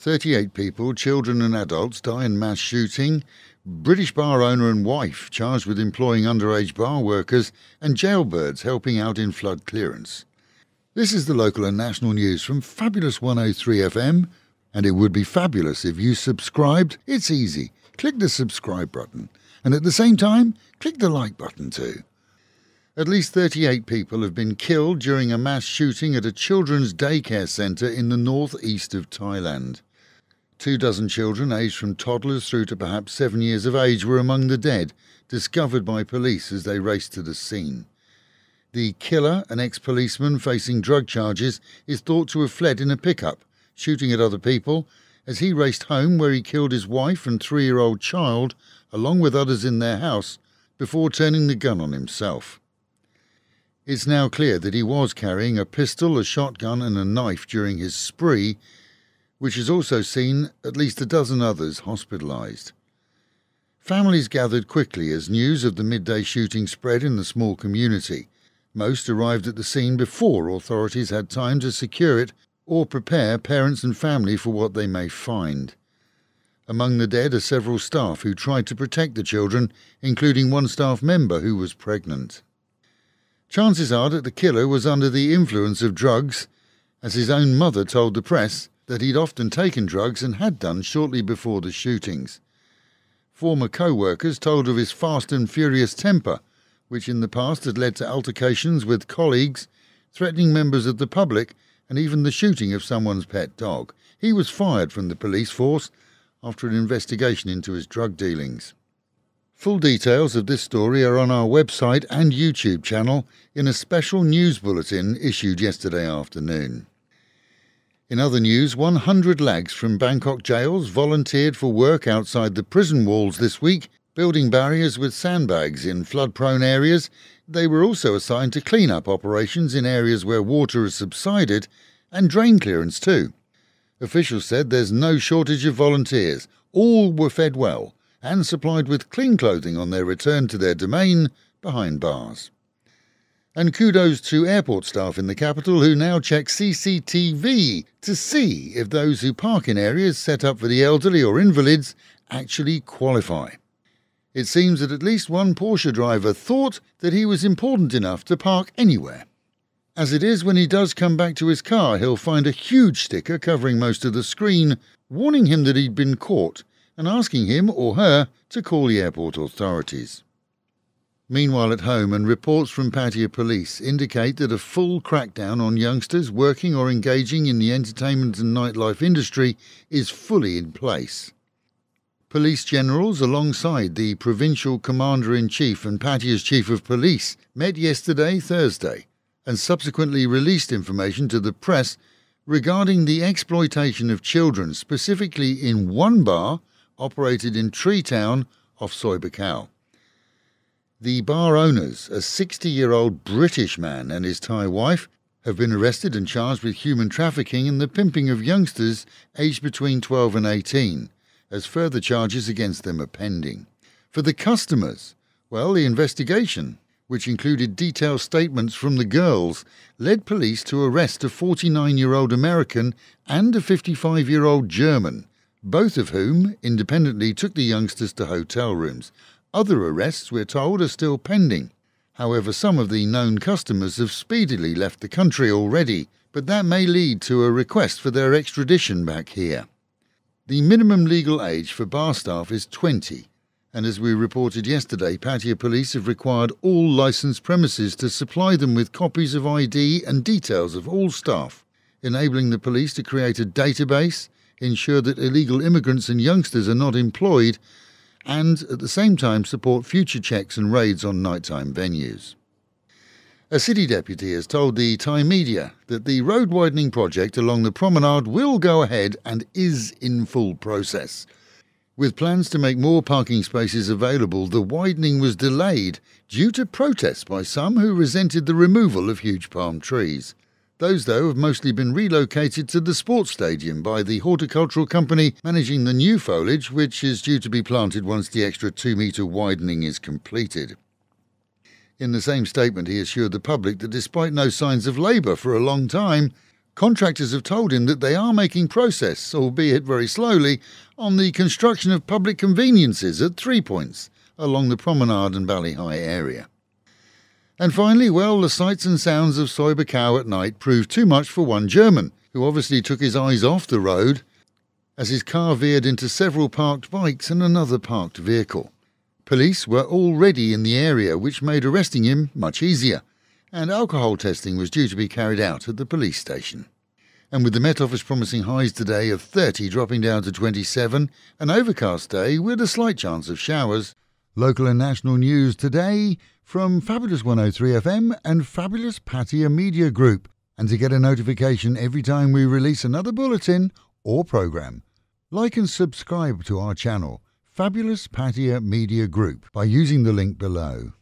38 people, children and adults, die in mass shooting. British bar owner and wife charged with employing underage bar workers, and jailbirds helping out in flood clearance. This is the local and national news from Fabulous 103 FM, and it would be fabulous if you subscribed. It's easy. Click the subscribe button, and at the same time, click the like button too. At least 38 people have been killed during a mass shooting at a children's daycare centre in the North East of Thailand. 24 children aged from toddlers through to perhaps 7 years of age were among the dead, discovered by police as they raced to the scene. The killer, an ex-policeman facing drug charges, is thought to have fled in a pickup, shooting at other people, as he raced home where he killed his wife and 3-year-old child, along with others in their house, before turning the gun on himself. It's now clear that he was carrying a pistol, a shotgun and a knife during his spree, which has also seen at least a dozen others hospitalised. Families gathered quickly as news of the midday shooting spread in the small community. Most arrived at the scene before authorities had time to secure it or prepare parents and family for what they may find. Among the dead are several staff who tried to protect the children, including one staff member who was pregnant. Chances are that the killer was under the influence of drugs, as his own mother told the press that he'd often taken drugs and had done shortly before the shootings. Former co-workers told of his fast and furious temper, which in the past had led to altercations with colleagues, threatening members of the public, and even the shooting of someone's pet dog. He was fired from the police force after an investigation into his drug dealings. Full details of this story are on our website and YouTube channel in a special news bulletin issued yesterday afternoon. In other news, 100 lags from Bangkok jails volunteered for work outside the prison walls this week, building barriers with sandbags in flood-prone areas. They were also assigned to clean-up operations in areas where water has subsided and drain clearance too. Officials said there's no shortage of volunteers. All were fed well and supplied with clean clothing on their return to their domain behind bars. And kudos to airport staff in the capital who now check CCTV to see if those who park in areas set up for the elderly or invalids actually qualify. It seems that at least one Porsche driver thought that he was important enough to park anywhere. As it is, when he does come back to his car, he'll find a huge sticker covering most of the screen, warning him that he'd been caught and asking him or her to call the airport authorities. Meanwhile at home, and reports from Pattaya police indicate that a full crackdown on youngsters working or engaging in the entertainment and nightlife industry is fully in place. Police generals, alongside the Provincial Commander-in-Chief and Pattaya's Chief of Police, met yesterday, Thursday, and subsequently released information to the press regarding the exploitation of children, specifically in one bar operated in Tree Town off Soi Buakhao. The bar owners, a 60-year-old British man and his Thai wife, have been arrested and charged with human trafficking and the pimping of youngsters aged between 12 and 18, as further charges against them are pending. For the customers, well, the investigation, which included detailed statements from the girls, led police to arrest a 49-year-old American and a 55-year-old German, both of whom independently took the youngsters to hotel rooms. Other arrests, we're told, are still pending. However, some of the known customers have speedily left the country already, but that may lead to a request for their extradition back here. The minimum legal age for bar staff is 20, and as we reported yesterday, Pattaya police have required all licensed premises to supply them with copies of ID and details of all staff, enabling the police to create a database, ensure that illegal immigrants and youngsters are not employed, and at the same time support future checks and raids on nighttime venues. A city deputy has told the Thai media that the road widening project along the promenade will go ahead and is in full process. With plans to make more parking spaces available, the widening was delayed due to protests by some who resented the removal of huge palm trees. Those, though, have mostly been relocated to the sports stadium by the horticultural company managing the new foliage, which is due to be planted once the extra 2-metre widening is completed. In the same statement, he assured the public that despite no signs of labour for a long time, Contractors have told him that they are making progress, albeit very slowly, on the construction of public conveniences at 3 points along the Promenade and Ballyhigh area. And finally, well, the sights and sounds of Soibacau at night proved too much for one German, who obviously took his eyes off the road as his car veered into several parked bikes and another parked vehicle. Police were already in the area, which made arresting him much easier, and alcohol testing was due to be carried out at the police station. And with the Met Office promising highs today of 30 dropping down to 27, an overcast day with a slight chance of showers. Local and national news today from Fabulous 103 FM and Fabulous Pattaya Media Group. And to get a notification every time we release another bulletin or programme, like and subscribe to our channel, Fabulous Pattaya Media Group, by using the link below.